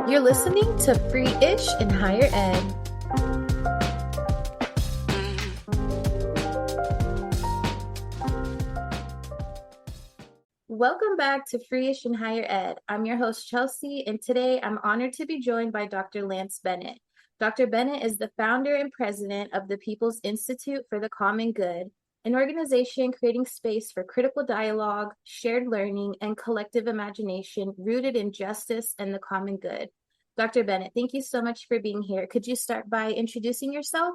You're listening to Free-ish in Higher Ed. Welcome back to Free-ish in Higher Ed. I'm your host, Chelsea, and today I'm honored to be joined by Dr. Lance Bennett. Dr. Bennett is the founder and president of the People's Institute for the Common Good, an organization creating space for critical dialogue, shared learning, and collective imagination rooted in justice and the common good. Dr. Bennett, thank you so much for being here. Could you start by introducing yourself?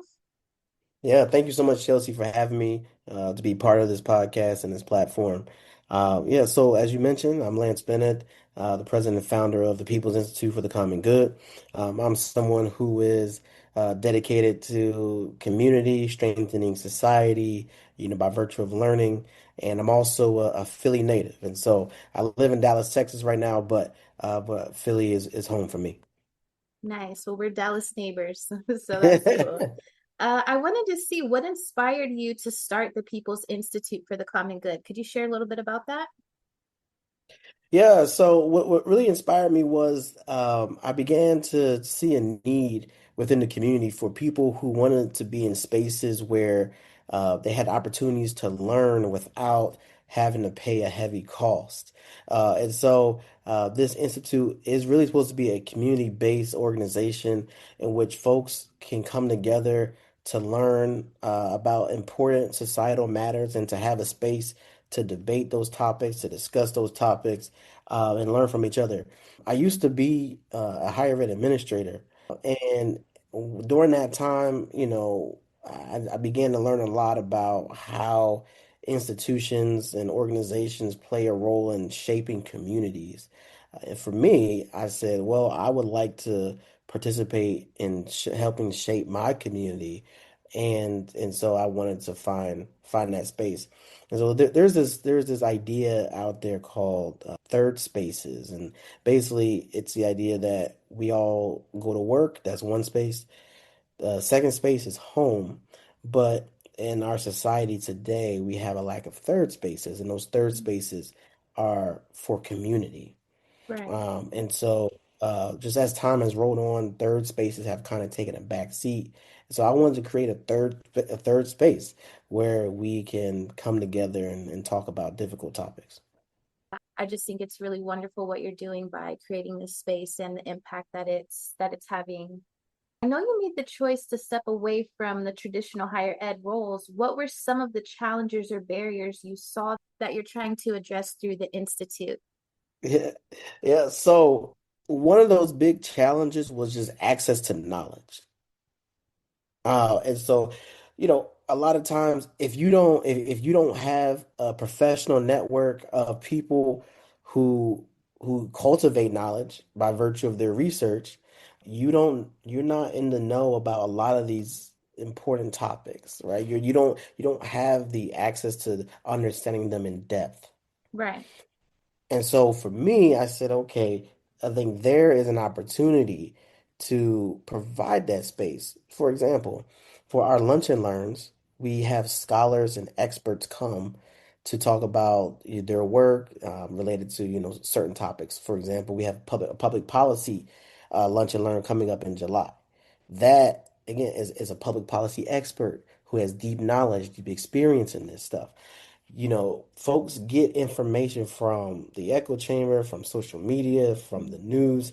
Yeah, thank you so much, Chelsea, for having me to be part of this podcast and this platform. So as you mentioned, I'm Lance Bennett, the president and founder of the People's Institute for the Common Good. I'm someone who is dedicated to community, strengthening society, by virtue of learning. And I'm also a Philly native. And so I live in Dallas, Texas right now, but Philly is home for me. Nice. Well, we're Dallas neighbors, so that's cool. I wanted to see what inspired you to start the People's Institute for the Common Good. Could you share a little bit about that? Yeah, so what really inspired me was I began to see a need within the community for people who wanted to be in spaces where they had opportunities to learn without having to pay a heavy cost. And so this institute is really supposed to be a community-based organization in which folks can come together to learn about important societal matters and to have a space to debate those topics, to discuss those topics and learn from each other. I used to be a higher ed administrator, and during that time, I began to learn a lot about how institutions and organizations play a role in shaping communities. And for me, I said, well, I would like to participate in sh helping shape my community, and so I wanted to find that space. And so there's this idea out there called third spaces, and basically it's the idea that we all go to work. That's one space. Second space is home, but in our society today, we have a lack of third spaces, and those third spaces are for community. Right. And so just as time has rolled on, third spaces have kind of taken a back seat. So I wanted to create a third space where we can come together and talk about difficult topics. I just think it's really wonderful what you're doing by creating this space and the impact that it's having. I know you made the choice to step away from the traditional higher ed roles. What were some of the challenges or barriers you saw that you're trying to address through the Institute? Yeah, yeah. So one of those big challenges was just access to knowledge. And so, a lot of times if you don't have a professional network of people who who cultivate knowledge by virtue of their research, you're not in the know about a lot of these important topics, right? You don't have the access to understanding them in depth. Right. And so for me, I said, okay, I think there is an opportunity to provide that space. For example, for our lunch and learns, we have scholars and experts come to talk about their work related to, certain topics. For example, we have public policy lunch and learn coming up in July. That, again, is a public policy expert who has deep knowledge, deep experience in this stuff. Folks get information from the echo chamber, from social media, from the news,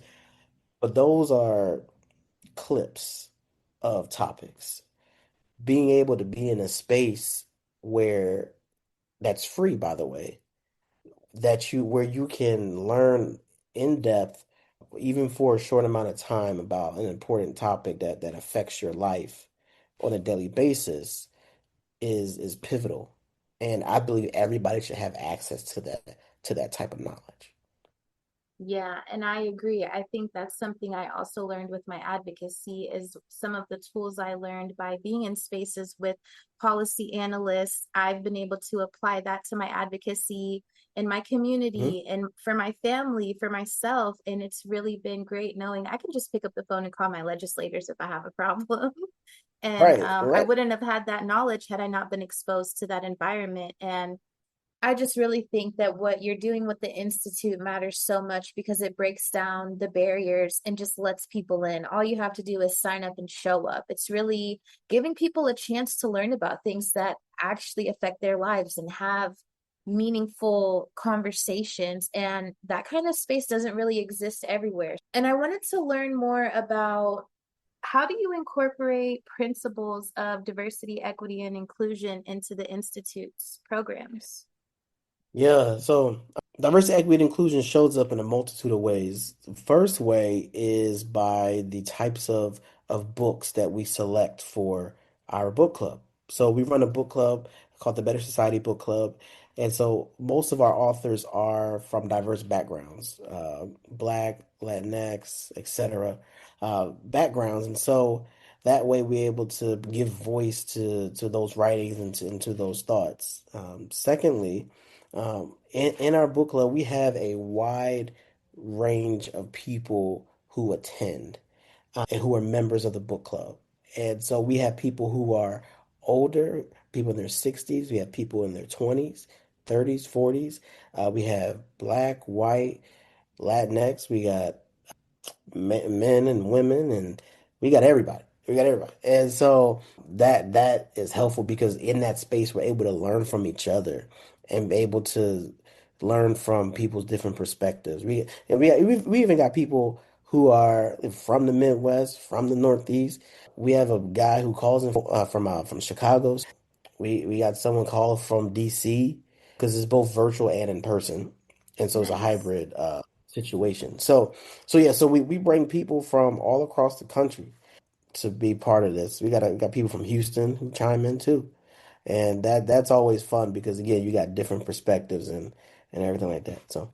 but those are clips of topics. Being able to be in a space where that's free, by the way, where you can learn in depth, even for a short amount of time about an important topic that affects your life on a daily basis is pivotal. And I believe everybody should have access to that type of knowledge. Yeah, and I agree. I think that's something I also learned with my advocacy is some of the tools I learned by being in spaces with policy analysts. I've been able to apply that to my advocacy in my Mhm. community and for my family, for myself. And it's really been great knowing I can just pick up the phone and call my legislators if I have a problem. And Right, I right. wouldn't have had that knowledge had I not been exposed to that environment. And I just really think that what you're doing with the Institute matters so much because it breaks down the barriers and just lets people in. All you have to do is sign up and show up. It's really giving people a chance to learn about things that actually affect their lives and have meaningful conversations. And that kind of space doesn't really exist everywhere. And I wanted to learn more about how do you incorporate principles of diversity, equity, and inclusion into the Institute's programs? Yeah, so diversity, equity, and inclusion shows up in a multitude of ways. The first way is by the types of books that we select for our book club. So we run a book club called the Better Society Book Club. And so most of our authors are from diverse backgrounds, Black, Latinx, etc., backgrounds. And so that way we're able to give voice to those writings and to those thoughts. Secondly, in our book club, we have a wide range of people who attend and who are members of the book club. And so we have people who are older, people in their 60s, we have people in their 20s, 30s, 40s. We have black, white, Latinx, we got men and women, and we got everybody. We got everybody. And so that is helpful because in that space we're able to learn from each other and be able to learn from people's different perspectives. We even got people who are from the Midwest, from the Northeast. We have a guy who calls in from Chicago. We got someone call from DC because it's both virtual and in person, and so it's a Nice. hybrid situation. So we bring people from all across the country to be part of this. We got people from Houston who chime in too, and that's always fun because again you got different perspectives and everything like that. So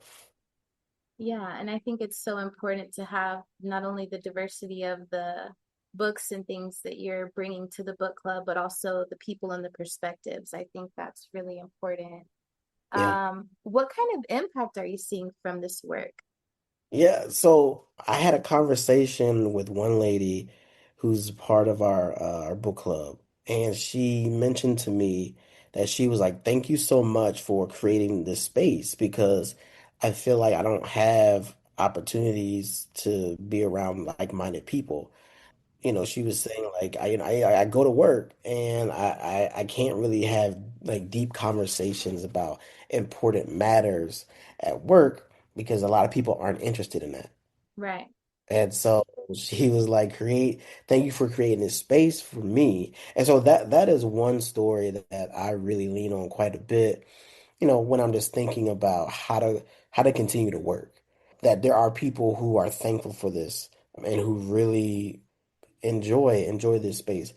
Yeah, and I think it's so important to have not only the diversity of the books and things that you're bringing to the book club, but also the people and the perspectives. I think that's really important. yeah. What kind of impact are you seeing from this work? Yeah, so I had a conversation with one lady who's part of our book club, and she mentioned to me that she was like, "Thank you so much for creating this space because I feel like I don't have opportunities to be around like-minded people." She was saying like I go to work and I can't really have like deep conversations about important matters at work because a lot of people aren't interested in that. Right, And so she was like, thank you for creating this space for me. And so that is one story that I really lean on quite a bit, when I'm just thinking about how to continue to work. That there are people who are thankful for this and who really enjoy this space.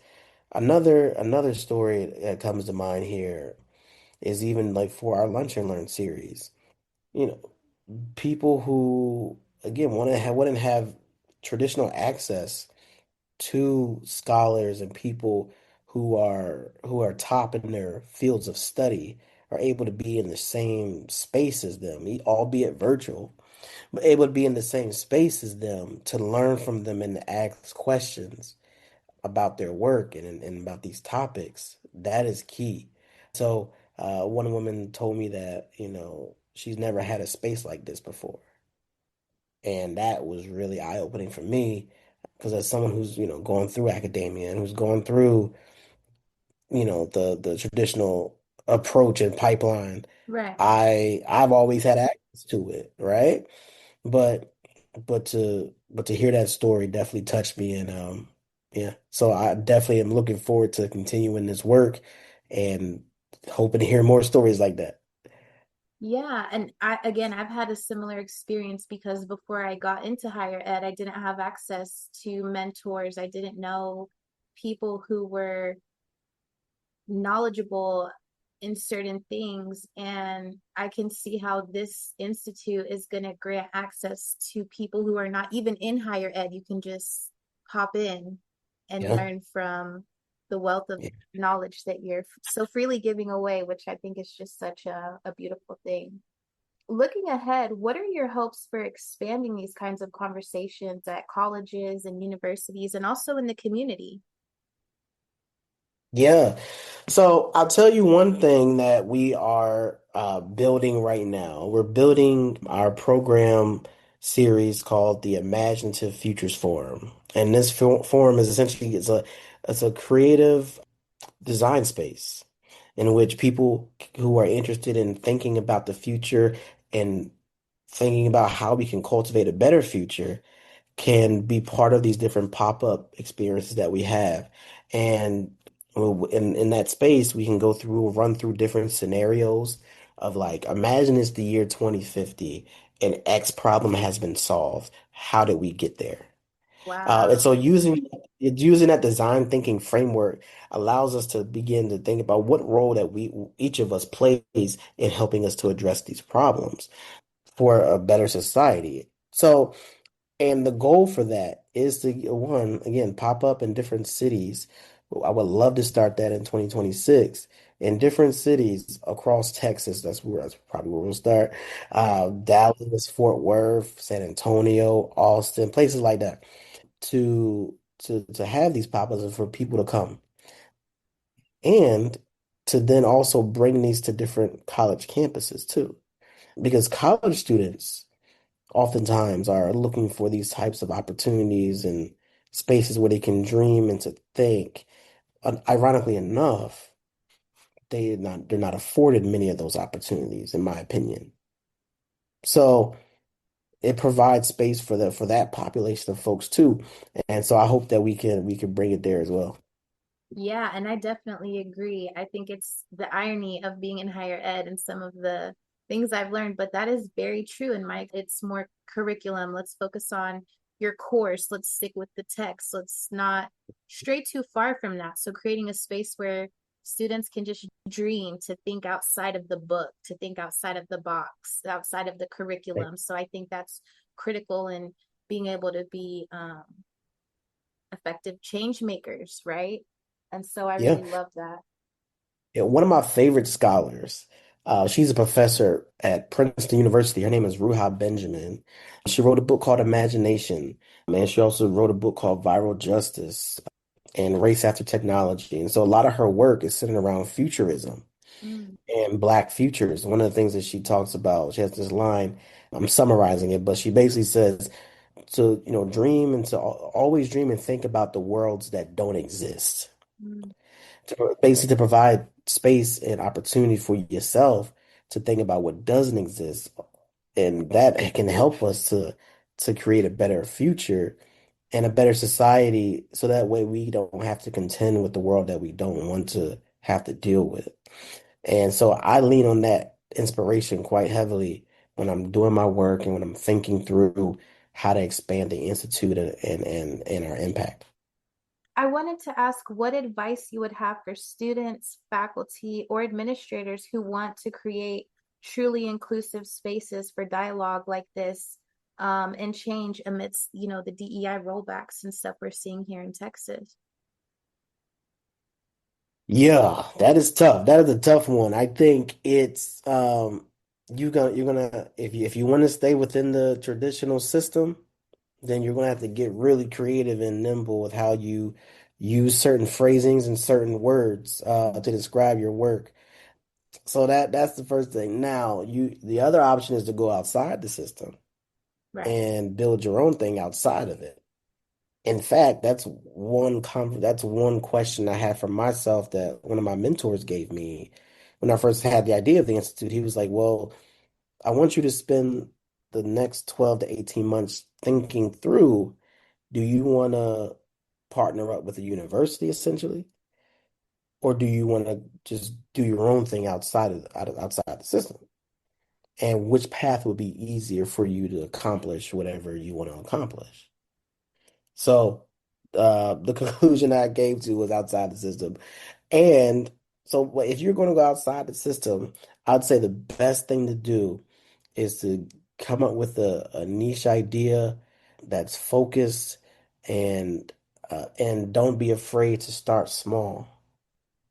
Another story that comes to mind here is even like for our Lunch and Learn series. You know, people who again wouldn't have traditional access to scholars and people who are top in their fields of study are able to be in the same space as them, albeit virtual, but able to be in the same space as them to learn from them and to ask questions about their work and about these topics, that is key. So, one woman told me that, she's never had a space like this before. And that was really eye-opening for me because as someone who's, going through academia and who's going through, the traditional approach and pipeline, right. I've always had access to it, right? But but to hear that story definitely touched me and yeah. So I definitely am looking forward to continuing this work and hoping to hear more stories like that. Yeah, and I've had a similar experience because before I got into higher ed, I didn't have access to mentors. I didn't know people who were knowledgeable in certain things. And I can see how this institute is going to grant access to people who are not even in higher ed. You can just hop in and Yeah. learn from the wealth of Yeah. knowledge that you're so freely giving away, which I think is just such a beautiful thing. Looking ahead, what are your hopes for expanding these kinds of conversations at colleges and universities and also in the community? Yeah. So I'll tell you one thing that we are building right now. We're building our program series called the Imaginative Futures Forum, and this forum is essentially it's a creative design space in which people who are interested in thinking about the future and thinking about how we can cultivate a better future can be part of these different pop-up experiences that we have. And in that space, we can run through different scenarios of like, imagine it's the year 2050 and X problem has been solved. How did we get there? And so Wow. using that design thinking framework allows us to begin to think about what role that we each of us plays in helping us to address these problems for a better society. So, and the goal for that is to, one, again, pop up in different cities. I would love to start that in 2026 in different cities across Texas. That's probably where we'll start. Dallas, Fort Worth, San Antonio, Austin, places like that to have these pop-ups and for people to come and to then also bring these to different college campuses too. Because college students oftentimes are looking for these types of opportunities and spaces where they can dream and to think. Ironically enough, they're not afforded many of those opportunities, in my opinion. So it provides space for for that population of folks too. And so I hope that we can bring it there as well. Yeah, and I definitely agree. I think it's the irony of being in higher ed and some of the things I've learned, but that is very true in my it's more curriculum. Let's focus on your course. Let's stick with the text. Let's not stray too far from that. So creating a space where students can just dream, to think outside of the book, to think outside of the box, outside of the curriculum. So I think that's critical in being able to be effective change makers, right? And so I Yeah. really love that. Yeah, one of my favorite scholars, she's a professor at Princeton University. Her name is Ruha Benjamin. She wrote a book called Imagination, and she also wrote a book called Viral Justice and Race After Technology. And so a lot of her work is centered around futurism Mm, and Black futures. One of the things that she talks about, she has this line, I'm summarizing it, but she basically says to, dream and to always dream and think about the worlds that don't exist mm, basically to provide space and opportunity for yourself to think about what doesn't exist, and that can help us to create a better future and a better society, so that way we don't have to contend with the world that we don't want to have to deal with. And so I lean on that inspiration quite heavily when I'm doing my work and when I'm thinking through how to expand the institute and our impact. I wanted to ask what advice you would have for students, faculty, or administrators who want to create truly inclusive spaces for dialogue like this, and change amidst, the DEI rollbacks and stuff we're seeing here in Texas. Yeah, that is tough. That is a tough one. I think it's you're gonna if you want to stay within the traditional system, then you're gonna have to get really creative and nimble with how you use certain phrasings and certain words to describe your work. So that's the first thing. Now, the other option is to go outside the system Right. and build your own thing outside of it. In fact, that's one question I had for myself that one of my mentors gave me when I first had the idea of the institute. He was like, "Well, I want you to spend the next 12 to 18 months thinking through, do you want to partner up with a university essentially, or do you want to just do your own thing outside the system? And which path would be easier for you to accomplish whatever you want to accomplish?" So the conclusion I gave to was outside the system. And so if you're going to go outside the system, I'd say the best thing to do is to come up with a niche idea that's focused and don't be afraid to start small.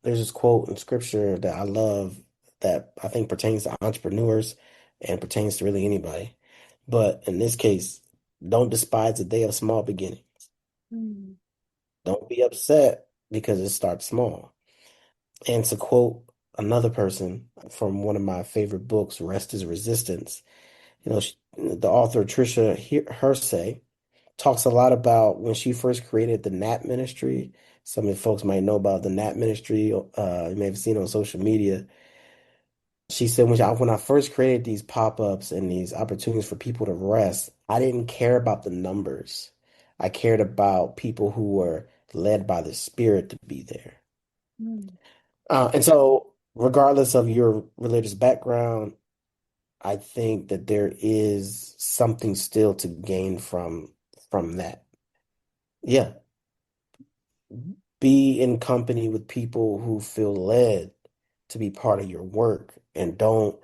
There's this quote in scripture that I love that I think pertains to entrepreneurs and pertains to really anybody. But in this case, don't despise the day of small beginnings. Mm, Don't be upset because it starts small. And to quote another person from one of my favorite books, Rest is Resistance, the author Tricia Hersey talks a lot about when she first created the NAP ministry. Some of the folks might know about the NAP ministry. You may have seen it on social media. She said when I first created these pop-ups and these opportunities for people to rest, I didn't care about the numbers. I cared about people who were led by the Spirit to be there. Mm. And so, regardless of your religious background, I think that there is something still to gain from that. Yeah, be in company with people who feel led to be part of your work and don't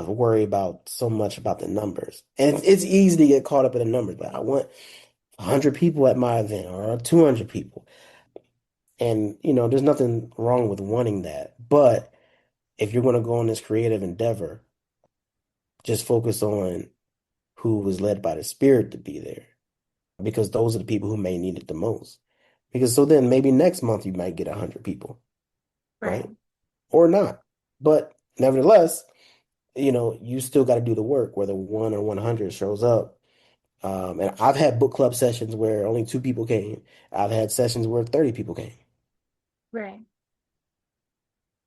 worry about so much about the numbers. And it's easy to get caught up in the numbers, but I want 100 people at my event or 200 people. And, there's nothing wrong with wanting that. But if you're going to go on this creative endeavor, just focus on who was led by the Spirit to be there because those are the people who may need it the most. Because so then maybe next month you might get 100 people, right? Right. Or not. But nevertheless, you still got to do the work, whether one or 100 shows up. And I've had book club sessions where only two people came. I've had sessions where 30 people came. Right.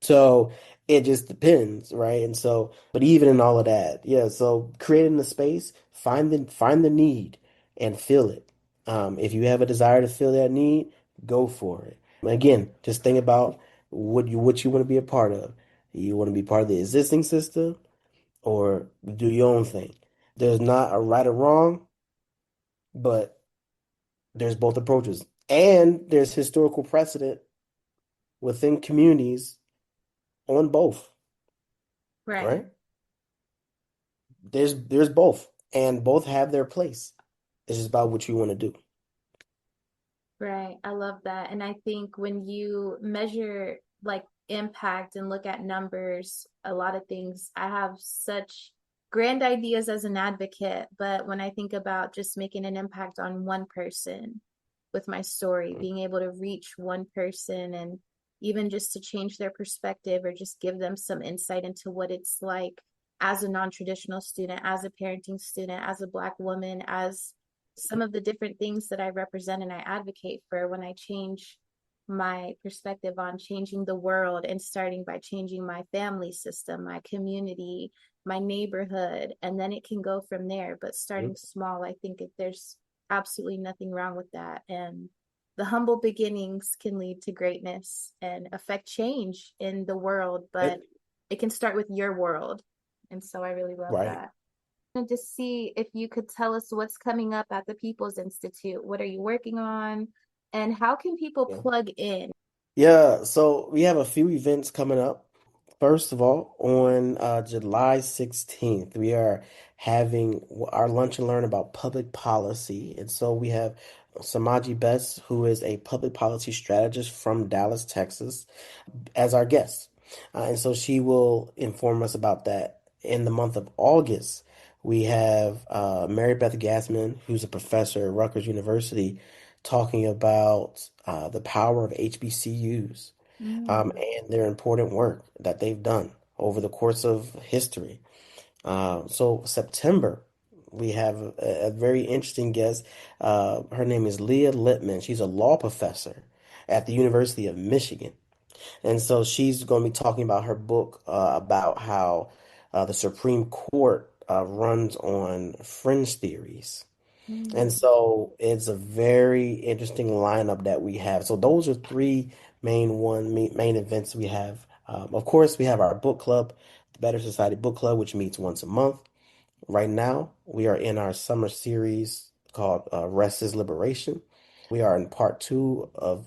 So it just depends, right? And so, but even in all of that, yeah, so creating the space, find the need and fill it. If you have a desire to fill that need, go for it. Again, just think about what you want to be a part of. You want to be part of the existing system or do your own thing. There's not a right or wrong, but there's both approaches. And there's historical precedent within communities on both, Right. right? There's both, and both have their place. It's just about what you want to do. Right. I love that. And I think when you measure like impact and look at numbers, a lot of things, I have such grand ideas as an advocate, but when I think about just making an impact on one person with my story, being able to reach one person and even just to change their perspective or just give them some insight into what it's like as a non-traditional student, as a parenting student, as a Black woman, as some of the different things that I represent and I advocate for when I change my perspective on changing the world and starting by changing my family system, my community, my neighborhood, and then it can go from there. But starting small, I think there's absolutely nothing wrong with that. And the humble beginnings can lead to greatness and affect change in the world, but Right? it can start with your world. And so I really love Right. that. And to see if you could tell us what's coming up at the People's Institute. What are you working on? And how can people Yeah. plug in? Yeah, so we have a few events coming up. First of all, on July 16th, we are having our lunch and learn about public policy. And so we have Samaji Best, who is a public policy strategist from Dallas, Texas, as our guest. And so she will inform us about that. In the month of August, we have Mary Beth Gassman, who's a professor at Rutgers University, talking about the power of HBCUs Mm, and their important work that they've done over the course of history. So September, we have a very interesting guest. Her name is Leah Lippman. She's a law professor at the University of Michigan. And so she's going to be talking about her book about how the Supreme Court runs on fringe theories. And mm, so it's a very interesting lineup that we have. So those are three main events we have. Of course, we have our book club, the Better Society Book Club, which meets once a month. Right now, we are in our summer series called Rest is Liberation. We are in part two of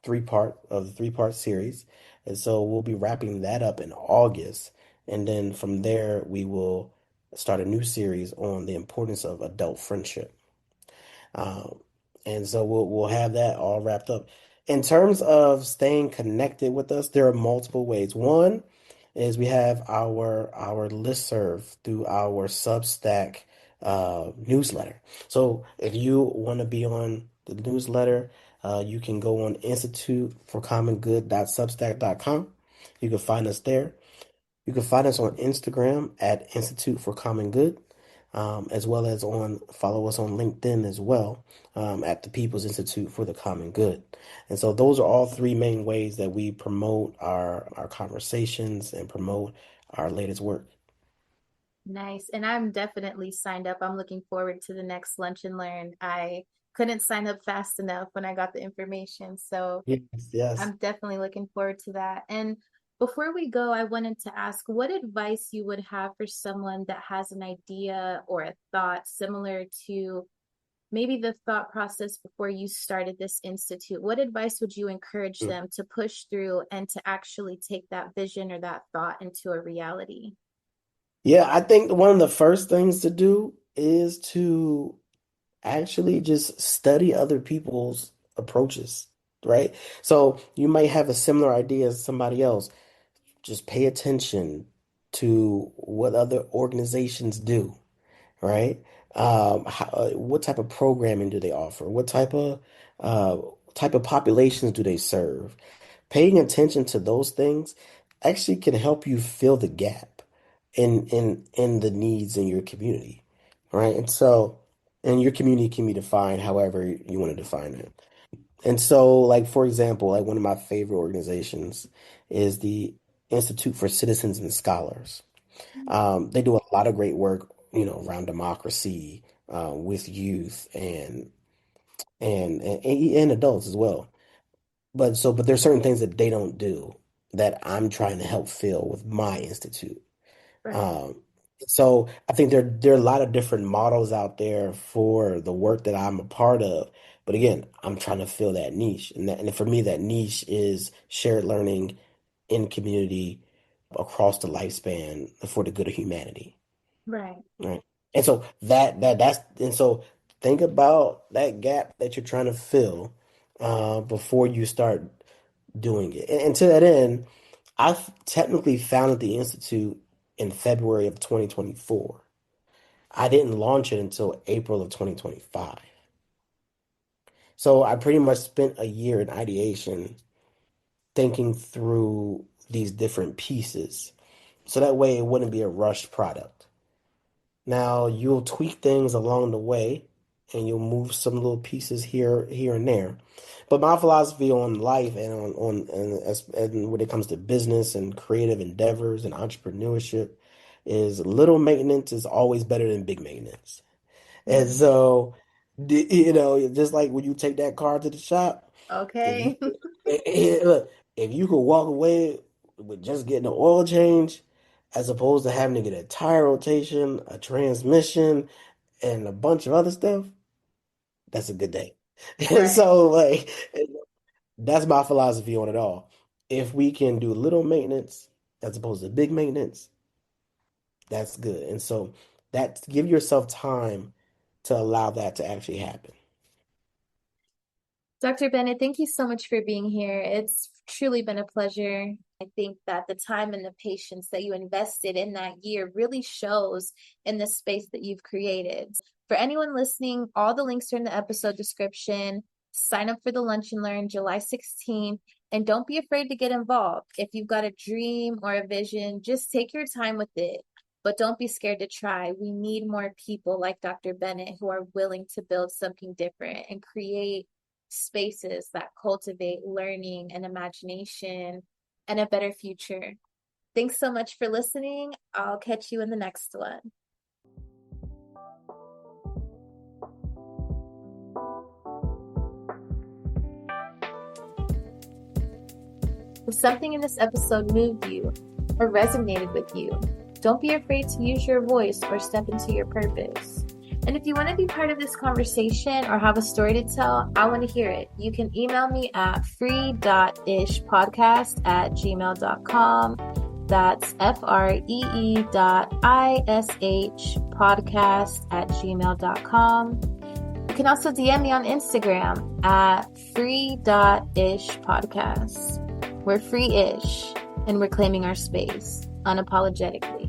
the three-part series. And so we'll be wrapping that up in August. And then from there, we will start a new series on the importance of adult friendship. Um, and so we'll have that all wrapped up. In terms of staying connected with us, there are multiple ways. One is we have our listserv through our Substack newsletter. So if you want to be on the newsletter, you can go on instituteforcommongood.substack.com. You can find us there. You can find us on Instagram at Institute for Common Good, as well as follow us on LinkedIn as well, at the People's Institute for the Common Good. And so those are all three main ways that we promote our conversations and promote our latest work. Nice. And I'm definitely signed up. I'm looking forward to the next Lunch and Learn. I couldn't sign up fast enough when I got the information. So Yes, yes. I'm definitely looking forward to that. And before we go, I wanted to ask what advice you would have for someone that has an idea or a thought similar to maybe the thought process before you started this institute. What advice would you encourage Mm. them to push through and to actually take that vision or that thought into a reality? Yeah, I think one of the first things to do is to actually just study other people's approaches, right? So you might have a similar idea as somebody else. Just pay attention to what other organizations do, right? What type of programming do they offer? Uh, type of populations do they serve? Paying attention to those things actually can help you fill the gap in the needs in your community, right? And your community can be defined however you want to define it. And so, like for example, like one of my favorite organizations is the Institute for Citizens and Scholars. They do a lot of great work, around democracy, with youth and adults as well. But there's certain things that they don't do that I'm trying to help fill with my institute. Right. Um, so I think there are a lot of different models out there for the work that I'm a part of. But again, I'm trying to fill that niche, and for me, that niche is shared learning in community across the lifespan for the good of humanity. Right. Right. And so that's think about that gap that you're trying to fill before you start doing it. And to that end, I've technically founded the Institute in February of 2024. I didn't launch it until April of 2025. So I pretty much spent a year in ideation thinking through these different pieces. So that way it wouldn't be a rushed product. Now you'll tweak things along the way and you'll move some little pieces here and there. But my philosophy on life and and when it comes to business and creative endeavors and entrepreneurship is little maintenance is always better than big maintenance. And Mm. so, just like when you take that car to the shop, if you Okay. look, if you could walk away with just getting an oil change, as opposed to having to get a tire rotation, a transmission, and a bunch of other stuff, that's a good day. And Right. so, like, that's my philosophy on it all. If we can do little maintenance as opposed to big maintenance, that's good. And so, that give yourself time to allow that to actually happen. Dr. Bennett, thank you so much for being here. It's truly been a pleasure. I think that the time and the patience that you invested in that year really shows in the space that you've created. For anyone listening, all the links are in the episode description. Sign up for the Lunch and Learn July 16th. And don't be afraid to get involved. If you've got a dream or a vision, just take your time with it. But don't be scared to try. We need more people like Dr. Bennett who are willing to build something different and create spaces that cultivate learning and imagination and a better future. Thanks so much for listening. I'll catch you in the next one. If something in this episode moved you or resonated with you, don't be afraid to use your voice or step into your purpose. And if you want to be part of this conversation or have a story to tell, I want to hear it. You can email me at free.ishpodcast@gmail.com. That's free.ish podcast@gmail.com. You can also DM me on Instagram at free.ishpodcast. We're free-ish and we're claiming our space unapologetically.